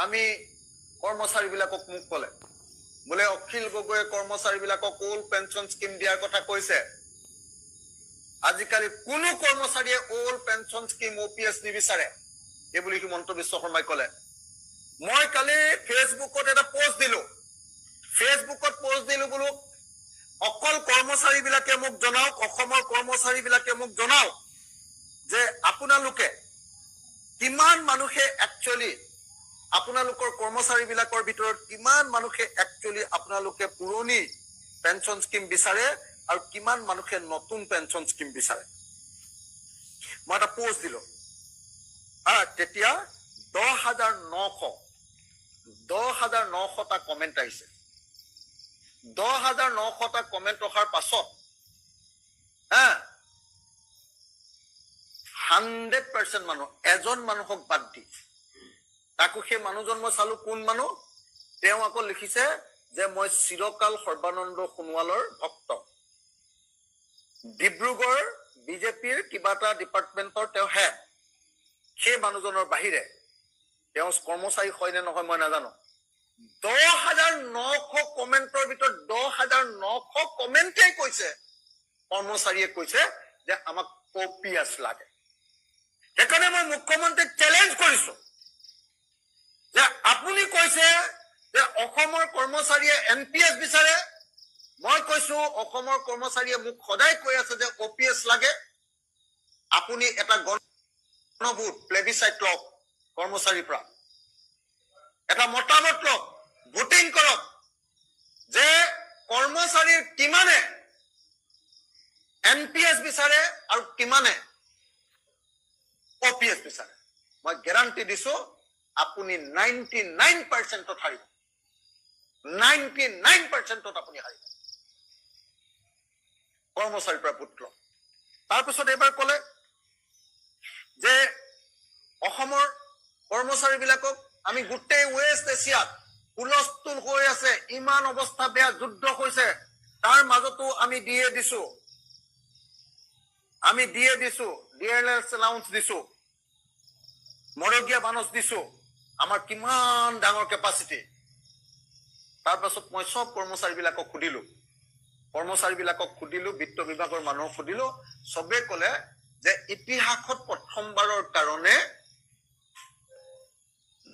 আমি কৰ্মচাৰীবিলাকক মোক ক'লে বোলে অখিল গগৈয়ে কৰ্মচাৰীবিলাকক ওল্ড পেঞ্চন স্কিম দিয়াৰ কথা কৈছে আজিকালি কোনো কৰ্মচাৰীয়ে ওল্ড পেঞ্চন স্কিম OPS নিবিচাৰে এই বুলি হিমন্ত বিশ্ব শৰ্মাই ক'লে মই কালি ফেচবুকত এটা পোষ্ট দিলো বোলো অকল কৰ্মচাৰীবিলাকে মোক জনাওক অসমৰ কৰ্মচাৰীবিলাকে মোক জনাওক যে আপোনালোকে কিমান মানুহে একচুয়ালি আপোনালোকৰ কৰ্মচাৰীবিলাকৰ ভিতৰত কিমান মানুহে একচুয়ালি আপোনালোকে পুৰণি পেঞ্চন স্কিম বিচাৰে আৰু কিমান মানুহে নতুন পেঞ্চন স্কিম বিচাৰে মই এটা পোষ্ট দিলো তেতিয়া 10,900টা কমেন্ট আহিছে 10,900টা কমেন্ট অহাৰ পাছত 100% মানুহ এজন মানুহক বাদ দি তাকো সেই মানুহজন মই চালো কোন মানুহ তেওঁ আকৌ লিখিছে যে মই চিৰকাল সৰ্বানন্দ সোণোৱালৰ ভক্ত ডিব্ৰুগড় বিজেপিৰ কিবা এটা ডিপাৰ্টমেন্টৰ তেওঁ হেড সেই মানুহজনৰ বাহিৰে তেওঁ কৰ্মচাৰী হয় নে নহয় মই নাজানো 10,900 কমেন্টৰ ভিতৰত 10,900 কমেন্টে কৈছে কৰ্মচাৰীয়ে কৈছে যে আমাক OPS লাগে সেইকাৰণে মই মুখ্যমন্ত্ৰীক চ্যালেঞ্জ কৰিছো যে আপুনি কৈছে যে অসমৰ কৰ্মচাৰীয়ে NPS বিচাৰে মই কৈছো অসমৰ কৰ্মচাৰীয়ে মোক সদায় কৈ আছে যে OPS লাগে আপুনি এটা গণভোট প্লেবিচাইট লওক কৰ্মচাৰীৰ পৰা এটা মতামত লওক ভোটিং কৰক যে কৰ্মচাৰীৰ কিমানে NPS বিচাৰে আৰু কিমানে OPS বিচাৰে মই গ্যাৰান্টি দিছো আপুনি 99% হাৰিব 99% আপুনি হাৰিব কৰ্মচাৰীৰ পৰা ভোট লওক তাৰপিছত এবাৰ ক'লে যে অসমৰ কৰ্মচাৰীবিলাকক আমি গোটেই ৱেষ্ট এছিয়াত হুলস্থুল হৈ আছে ইমান অৱস্থা বেয়া যুদ্ধ হৈছে তাৰ মাজতো আমি দিয়ে দিছো ডিএলএছ এলাউন্স দিছো মৰগীয়া বানচ দিছো আমাৰ কিমান ডাঙৰ কেপাসিটি তাৰপাছত মই সব কৰ্মচাৰীবিলাকক সুধিলো বিত্ত বিভাগৰ মানুহক সুধিলো সবে ক'লে যে ইতিহাসত প্ৰথমবাৰৰ কাৰণে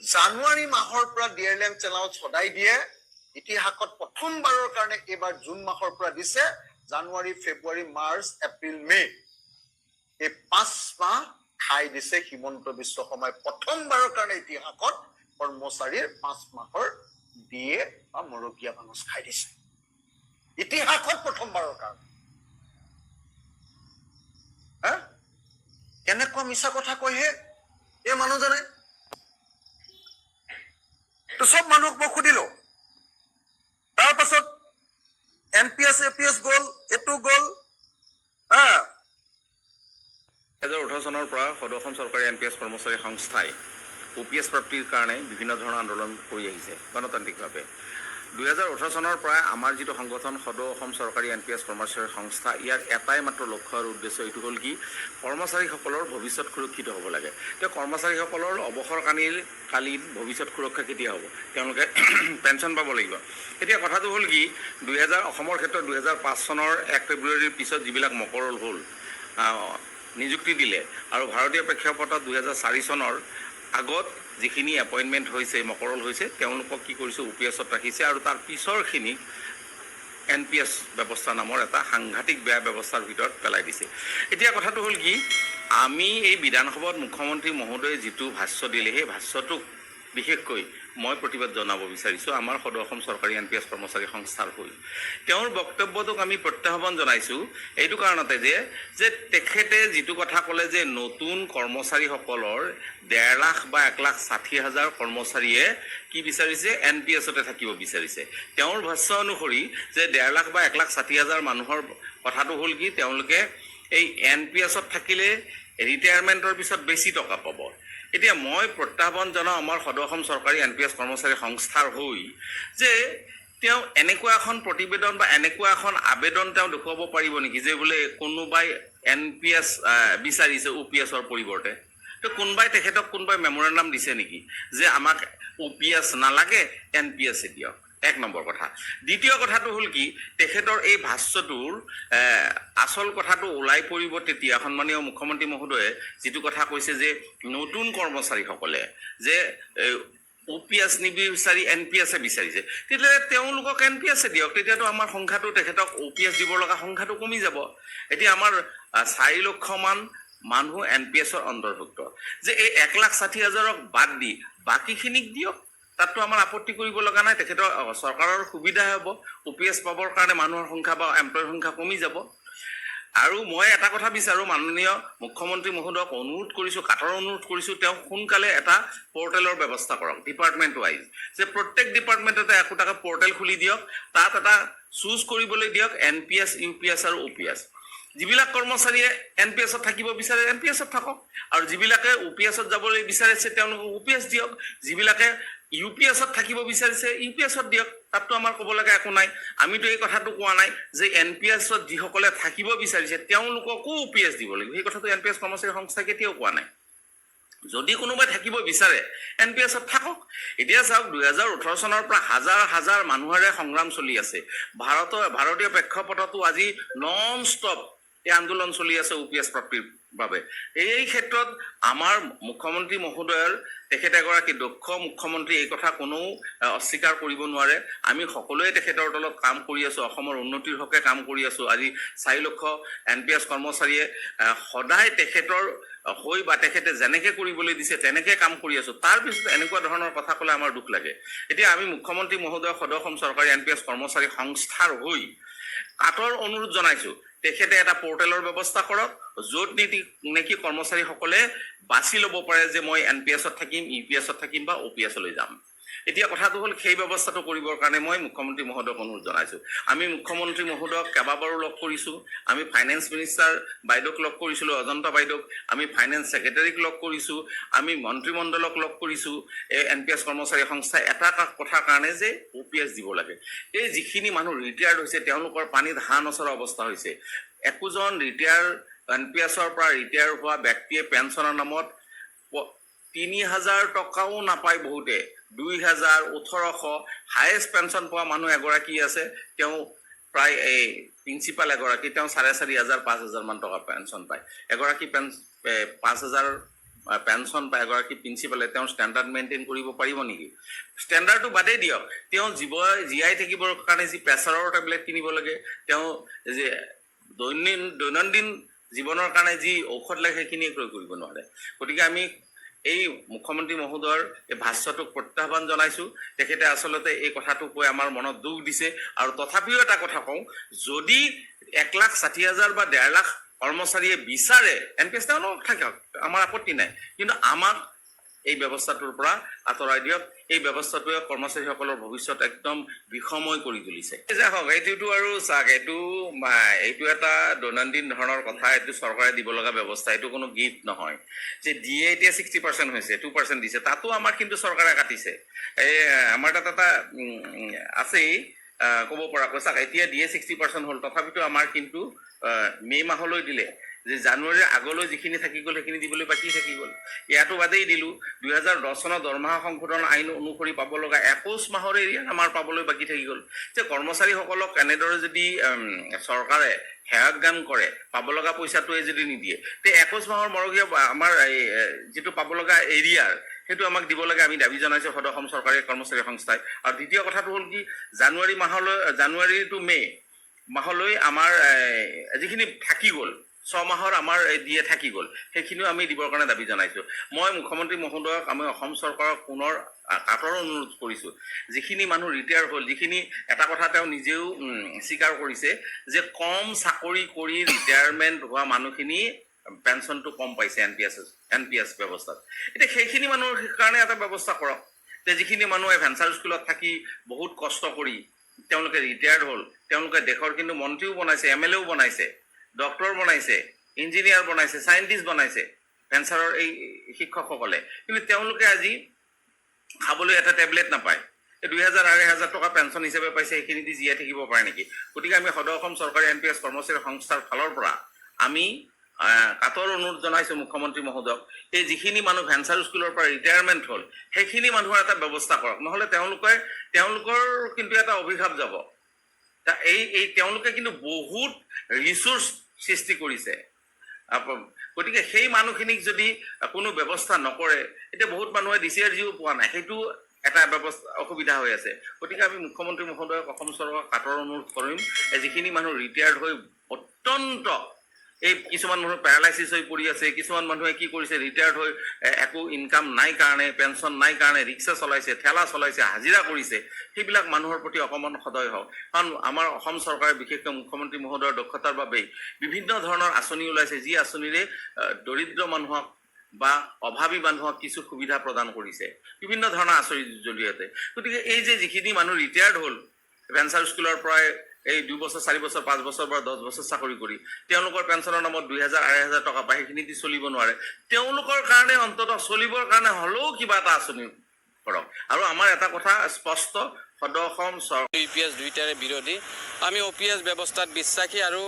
জানুৱাৰী মাহৰ পৰা ডিএলএম এলাউন্স সদায় দিয়ে ইতিহাসত প্ৰথমবাৰৰ কাৰণে এবাৰ জুন মাহৰ পৰা দিছে জানুৱাৰী ফেব্ৰুৱাৰী মাৰ্চ এপ্ৰিল মে এই 5 মাহ খাই দিছে হিমন্ত বিশ্ব শৰ্মাই প্ৰথমবাৰৰ কাৰণে ইতিহাসত কৰ্মচাৰীৰ 5 মাহৰ দিয়ে বা মৰগীয়া বানচ খাই দিছে ইতিহাসত প্ৰথমবাৰৰ কাৰণে কেনেকুৱা মিছা কথা কয় হে এই মানুহজনে তো সব মানুহক মই সুধিলো তাৰপাছত NPS APS গ'ল এটো গ'ল 2018 চনৰ পৰা সদৌ অসম চৰকাৰী NPS কৰ্মচাৰী সংস্থাই OPS প্ৰাপ্তিৰ কাৰণে বিভিন্ন ধৰণৰ আন্দোলন কৰি আহিছে গণতান্ত্ৰিকভাৱে 2018 চনৰ পৰা আমাৰ যিটো সংগঠন সদৌ অসম চৰকাৰী NPS কৰ্মচাৰী সংস্থা ইয়াৰ এটাই মাত্ৰ লক্ষ্য আৰু উদ্দেশ্য এইটো হ'ল কি কৰ্মচাৰীসকলৰ ভৱিষ্যত সুৰক্ষিত হ'ব লাগে তেওঁ কৰ্মচাৰীসকলৰ অৱসৰকালীন ভৱিষ্যত সুৰক্ষা কেতিয়া হ'ব তেওঁলোকে পেঞ্চন পাব লাগিব এতিয়া কথাটো হ'ল কি অসমৰ ক্ষেত্ৰত 2005 চনৰ 1 ফেব্ৰুৱাৰীৰ পিছত যিবিলাক মকৰল হ'ল নিযুক্তি দিলে আৰু ভাৰতীয় প্ৰেক্ষাপটত 2004 চনৰ আগত যিখিনি এপইণ্টমেণ্ট হৈছে মকৰল হৈছে তেওঁলোকক কি কৰিছে OPSত ৰাখিছে আৰু তাৰ পিছৰখিনি NPS ব্যৱস্থা নামৰ এটা সাংঘাতিক বেয়া ব্যৱস্থাৰ ভিতৰত পেলাই দিছে এতিয়া কথাটো হ'ল কি আমি এই বিধানসভাত মুখ্যমন্ত্ৰী মহোদয়ে যিটো ভাষ্য দিলে সেই ভাষ্যটোক বিশেষকৈ মই প্ৰতিবাদ জনাব বিচাৰিছো আমাৰ সদৌ অসম চৰকাৰী NPS কৰ্মচাৰী সংস্থাৰ হৈ তেওঁৰ বক্তব্যটোক আমি প্ৰত্যাহ্বান জনাইছো এইটো কাৰণতে যে তেখেতে যিটো কথা ক'লে যে নতুন কৰ্মচাৰীসকলৰ 1.5 লাখ বা 1,60,000 কৰ্মচাৰীয়ে কি বিচাৰিছে NPSতে থাকিব বিচাৰিছে তেওঁৰ ভাষ্য অনুসৰি যে 1.5 লাখ বা 1,60,000 মানুহৰ কথাটো হ'ল কি তেওঁলোকে এই NPSত থাকিলে ৰিটায়াৰমেণ্টৰ পিছত বেছি টকা পাব এতিয়া মই প্ৰত্যাহ্বান জনাও আমাৰ সদৌ অসম চৰকাৰী NPS কৰ্মচাৰী সংস্থাৰ হৈ যে তেওঁ এনেকুৱা এখন প্ৰতিবেদন বা এনেকুৱা এখন আবেদন তেওঁ দেখুৱাব পাৰিব নেকি যে বোলে কোনোবাই NPS বিচাৰিছে OPSৰ পৰিৱৰ্তে তো কোনোবাই তেখেতক কোনোবাই মেমোৰেণ্ডাম দিছে নেকি যে আমাক OPS নালাগে, NPS দিয়ক। এক নম্বৰ কথা। দ্বিতীয় কথাটো হ'ল কি, তেখেতৰ এই ভাষ্যটোৰ আচল কথাটো ওলাই পৰিব তেতিয়া সন্মানীয় মুখ্যমন্ত্ৰী মহোদয়ে যিটো কথা কৈছে যে নতুন কৰ্মচাৰীসকলে যে OPS নিবিচাৰি NPS বিচাৰিছে, তেতিয়াহ'লে তেওঁলোকক NPS দিয়ক। তেতিয়াতো আমাৰ সংখ্যাটো তেখেতক OPS দিব লগা সংখ্যাটো কমি যাব। এতিয়া আমাৰ 4 লক্ষমান মানুহ NPSৰ অন্তৰ্ভুক্ত, যে এই 1,60,000ক বাদ দি বাকীখিনিক দিয়ক, তাততো আমাৰ আপত্তি কৰিব লগা নাই। তেখেতৰ চৰকাৰৰ সুবিধা হ'ব, OPS পাবৰ কাৰণে মানুহৰ সংখ্যা বা এমপ্লয়ৰ সংখ্যা কমি যাব। আৰু মই এটা কথা বিচাৰোঁ, মাননীয় মুখ্যমন্ত্ৰী মহোদয়ক অনুৰোধ কৰিছোঁ, কাটৰ অনুৰোধ কৰিছোঁ, তেওঁ সোনকালে এটা পৰ্টেলৰ ব্যৱস্থা কৰক ডিপাৰ্টমেণ্ট ৱাইজ, যে প্ৰত্যেক ডিপাৰ্টমেণ্টতে একোটাকে পৰ্টেল খুলি দিয়ক, তাত এটা চুজ কৰিবলৈ দিয়ক NPS, UPS আৰু OPS। যিবিলাক কৰ্মচাৰীয়ে NPSত থাকিব বিচাৰে NPSত থাকক, আৰু যিবিলাকে OPSত যাবলৈ বিচাৰিছে তেওঁলোকক OPS দিয়ক, যিবিলাকে UPSত থাকিব বিচাৰিছে UPSত দিয়ক। তাততো আমাৰ ক'ব লগা একো নাই। আমিতো এই কথাটো কোৱা নাই যে NPSত যিসকলে থাকিব বিচাৰিছে তেওঁলোককো OPS দিব লাগিব, সেই কথাটো NPS কৰ্মচাৰী সংস্থাই কেতিয়াও কোৱা নাই। যদি কোনোবাই থাকিব বিচাৰে NPSত থাকক। এতিয়া চাওক, 2018 চনৰ পৰা হাজাৰ হাজাৰ মানুহৰে সংগ্ৰাম চলি আছে। ভাৰতীয় প্ৰেক্ষাপটতো আজি নন ষ্টপ এই আন্দোলন চলি আছে OPS প্ৰাপ্তিৰ বাবে। এই ক্ষেত্ৰত আমাৰ মুখ্যমন্ত্ৰী মহোদয়ৰ, তেখেত এগৰাকী দক্ষ মুখ্যমন্ত্ৰী, এই কথা কোনেও অস্বীকাৰ কৰিব নোৱাৰে। আমি সকলোৱে তেখেতৰ তলত কাম কৰি আছোঁ, অসমৰ উন্নতিৰ হকে কাম কৰি আছোঁ। আজি 4 লক্ষ NPS কৰ্মচাৰীয়ে সদায় তেখেতৰ হৈ বা তেখেতে যেনেকৈ কৰিবলৈ দিছে তেনেকৈ কাম কৰি আছোঁ। তাৰপিছত এনেকুৱা ধৰণৰ কথা ক'লে আমাৰ দুখ লাগে। এতিয়া আমি মুখ্যমন্ত্ৰী মহোদয়ক সদৌ অসম চৰকাৰী NPS কৰ্মচাৰী সংস্থাৰ হৈ কাটৰ অনুৰোধ জনাইছোঁ, তেখেতে এটা পৰ্টেলৰ ব্যৱস্থা কৰক, য'ত নেকি কৰ্মচাৰীসকলে বাছি ল'ব পাৰে যে মই NPSত থাকিম, UPSত থাকিম বা OPSলৈ যাম। এতিয়া কথাটো হ'ল, সেই ব্যৱস্থাটো কৰিবৰ কাৰণে মই মুখ্যমন্ত্ৰী মহোদয়ক অনুৰোধ জনাইছোঁ। আমি মুখ্যমন্ত্ৰী মহোদয়ক কেইবাবাৰো লগ কৰিছোঁ। আমি ফাইনেন্স মিনিষ্টাৰ বাইদেউক লগ কৰিছিলোঁ, অজন্তা বাইদেউক। আমি ফাইনেন্স ছেক্ৰেটাৰীক লগ কৰিছোঁ। আমি মন্ত্ৰীমণ্ডলক লগ কৰিছোঁ। এই NPS কৰ্মচাৰী সংস্থাই এটা কথাৰ কাৰণে যে OPS দিব লাগে। এই যিখিনি মানুহ ৰিটায়াৰ্ড হৈছে তেওঁলোকৰ পানীত হাঁহ নচৰা অৱস্থা হৈছে। একোজন NPSৰ পৰা ৰিটায়াৰ হোৱা ব্যক্তিয়ে পেঞ্চনৰ নামত 3,000 টকাও নাপায়, বহুতে 2,000, 1,800। হায়েষ্ট পেঞ্চন পোৱা মানুহ এগৰাকী আছে, তেওঁ প্ৰায় এই প্ৰিন্সিপাল এগৰাকী, তেওঁ 4,500, 5,000 মান টকা পেঞ্চন পায়। এগৰাকী 5,000 পেঞ্চন পায় এগৰাকী প্ৰিন্সিপালে, তেওঁ ষ্টেণ্ডাৰ্ড মেইনটেইন কৰিব পাৰিব নেকি? ষ্টেণ্ডাৰ্ডটো বাদেই দিয়ক, তেওঁ জীয়াই থাকিবৰ কাৰণে যি প্ৰেছাৰৰ টেবলেট কিনিব লাগে, তেওঁ যে দৈনন্দিন জীৱনৰ কাৰণে যি ঔষধ লাগে সেইখিনি ক্ৰয় কৰিব নোৱাৰে। গতিকে আমি এই মুখ্যমন্ত্ৰী মহোদয়ৰ এই ভাষ্যটোক প্ৰত্যাহ্বান জনাইছোঁ। তেখেতে আচলতে এই কথাটো কৈ আমাৰ মনত দুখ দিছে। আৰু তথাপিও এটা কথা কওঁ, যদি 1,60,000 বা 1.5 লাখ কৰ্মচাৰীয়ে বিচাৰে NPS, তেওঁলোকক থাকক, আমাৰ আপত্তি নাই। কিন্তু আমাক এই ব্যৱস্থাটোৰ পৰা আঁতৰাই দিয়ক। এই ব্যৱস্থাটোৱে কৰ্মচাৰীসকলৰ ভৱিষ্যত একদম বিষময় কৰি তুলিছে। যে হওক, এইটোতো আৰু চাওক, এইটো এটা দৈনন্দিন ধৰণৰ কথা, এইটো চৰকাৰে দিব লগা ব্যৱস্থা, এইটো কোনো গিফ্ট নহয়। যে দিয়ে এতিয়া 60% হৈছে, 2% দিছে, তাতো আমাৰ কিন্তু চৰকাৰে কাটিছে। এই আমাৰ তাত এটা আছেই ক'ব পৰাকৈ, চাওক, এতিয়া দিয়ে 60% হ'ল, তথাপিতো আমাৰ কিন্তু মে' মাহলৈ দিলে, যে জানুৱাৰীৰ আগলৈ যিখিনি থাকি গ'ল সেইখিনি দিবলৈ বাকী থাকি গ'ল। ইয়াতো বাদেই দিলোঁ, 2010 চনৰ দৰমহা সংশোধন আইন অনুসৰি পাব লগা 21 মাহৰ এৰিয়াত আমাৰ পাবলৈ বাকী থাকি গ'ল। যে কৰ্মচাৰীসকলক এনেদৰে যদি চৰকাৰে হেয়ক দান কৰে, পাব লগা পইচাটোৱে যদি নিদিয়ে, তে 21 মাহৰ মৰগীয়া আমাৰ এই যিটো পাব লগা এৰিয়াৰ, সেইটো আমাক দিব লাগে। আমি দাবী জনাইছোঁ সদৌ অসম চৰকাৰী কৰ্মচাৰী সংস্থাই। আৰু দ্বিতীয় কথাটো হ'ল কি, জানুৱাৰী টু মে' মাহলৈ আমাৰ যিখিনি থাকি গ'ল, 6 মাহৰ আমাৰ দিয়ে থাকি গ'ল, সেইখিনিও আমি দিবৰ কাৰণে দাবী জনাইছোঁ। মই মুখ্যমন্ত্ৰী মহোদয়ক, আমি অসম চৰকাৰক পুনৰ কাটৰ অনুৰোধ কৰিছোঁ, যিখিনি মানুহ ৰিটায়াৰ হ'ল, যিখিনি এটা কথা তেওঁ নিজেও স্বীকাৰ কৰিছে যে কম চাকৰি কৰি ৰিটায়াৰমেণ্ট হোৱা মানুহখিনি পেঞ্চনটো কম পাইছে NPS ব্যৱস্থাত। এতিয়া সেইখিনি মানুহৰ কাৰণে এটা ব্যৱস্থা কৰক, যে যিখিনি মানুহে ভেঞ্চাৰ স্কুলত থাকি বহুত কষ্ট কৰি তেওঁলোকে ৰিটায়াৰ্ড হ'ল, তেওঁলোকে দেশৰ কিন্তু মন্ত্ৰীও বনাইছে, MLAও বনাইছে, ডক্টৰ বনাইছে, ইঞ্জিনিয়াৰ বনাইছে, চাইণ্টিষ্ট বনাইছে, ভেঞ্চাৰৰ এই শিক্ষকসকলে, কিন্তু তেওঁলোকে আজি খাবলৈ এটা টেবলেট নাপায়। 2,000, 2,500 টকা পেঞ্চন হিচাপে পাইছে, সেইখিনি দি জীয়াই থাকিব পাৰে নেকি? গতিকে আমি সদৌ অসম চৰকাৰী NPS কৰ্মচাৰী সংস্থাৰ ফালৰ পৰা আমি কাতৰ অনুৰোধ জনাইছোঁ মুখ্যমন্ত্ৰী মহোদয়ক, এই যিখিনি মানুহ ভেঞ্চাৰ স্কুলৰ পৰা ৰিটায়াৰমেণ্ট হ'ল সেইখিনি মানুহৰ এটা ব্যৱস্থা কৰক, নহ'লে তেওঁলোকৰ কিন্তু এটা অভিশাপ যাব। তেওঁলোকে কিন্তু বহুত ৰিচোৰ্চ সৃষ্টি কৰিছে, গতিকে সেই মানুহখিনিক যদি কোনো ব্যৱস্থা নকৰে, এতিয়া বহুত মানুহে DCRGও পোৱা নাই, সেইটো এটা অসুবিধা হৈ আছে। গতিকে আমি মুখ্যমন্ত্ৰী মহোদয়ক অসম চৰকাৰক কাটৰ অনুৰোধ কৰিম, যিখিনি মানুহ ৰিটায়াৰ্ড হৈ অত্যন্ত এই কিছুমান মানুহ পেৰালাইচিছ হৈ পৰি আছে, কিছুমান মানুহে কি কৰিছে ৰিটায়াৰ্ড হৈ একো ইনকাম নাই কাৰণে, পেঞ্চন নাই কাৰণে ৰিক্সা চলাইছে, ঠেলা চলাইছে, হাজিৰা কৰিছে, সেইবিলাক মানুহৰ প্ৰতি অকণমান সদয় হওক। কাৰণ আমাৰ অসম চৰকাৰে বিশেষকৈ মুখ্যমন্ত্ৰী মহোদয়ৰ দক্ষতাৰ বাবেই বিভিন্ন ধৰণৰ আঁচনি ওলাইছে, যি আঁচনিৰে দৰিদ্ৰ মানুহক বা অভাৱী মানুহক কিছু সুবিধা প্ৰদান কৰিছে বিভিন্ন ধৰণৰ আঁচনিৰ জৰিয়তে। গতিকে এই যে যিখিনি মানুহ ৰিটায়াৰ্ড হ'ল ভেঞ্চাৰ স্কুলৰ পৰাই এই 2 বছৰ 4 বছৰ 5 বছৰ পৰা 10 বছৰ চাকৰি কৰি তেওঁলোকৰ পেঞ্চনৰ নামত 2000 2500 টকা পায়, সেইখিনি দি চলিব নোৱাৰে, তেওঁলোকৰ কাৰণে অন্ততঃ চলিবৰ কাৰণে হ'লেও কিবা এটা আঁচনি কৰক। আৰু আমাৰ এটা কথা স্পষ্ট, সদৌ অসম চৰকাৰ UPS দুইটাৰে বিৰোধী, আমি OPS ব্যৱস্থাত বিশ্বাসী। আৰু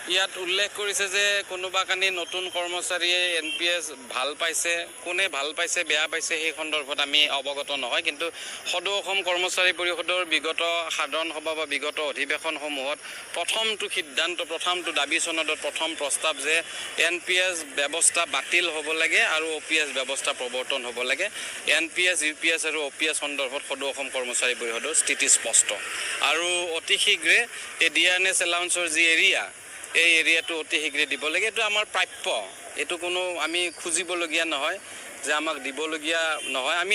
ইয়াত উল্লেখ কৰিছে যে কোনোবা কানি নতুন কৰ্মচাৰীয়ে NPS ভাল পাইছে, কোনে ভাল পাইছে বেয়া পাইছে সেই সন্দৰ্ভত আমি অৱগত নহয়। কিন্তু সদৌ অসম কৰ্মচাৰী পৰিষদৰ বিগত সাধাৰণ সভা বা বিগত অধিৱেশনসমূহত প্ৰথমটো সিদ্ধান্ত, প্ৰথমটো দাবী চনদত প্ৰথম প্ৰস্তাৱ যে NPS ব্যৱস্থা বাতিল হ'ব লাগে আৰু OPS ব্যৱস্থা প্ৰৱৰ্তন হ'ব লাগে। NPS, UPS আৰু OPS সন্দৰ্ভত সদৌ অসম কৰ্মচাৰী পৰিষদৰ স্থিতি স্পষ্ট। আৰু অতি শীঘ্ৰে এই DRNS এলাউন্সৰ যি এৰিয়া, এই এৰিয়াটো অতি শীঘ্ৰে দিব লাগে। এইটো আমাৰ প্ৰাপ্য, এইটো কোনো আমি খুজিবলগীয়া নহয় যে আমাক দিবলগীয়া নহয়। আমি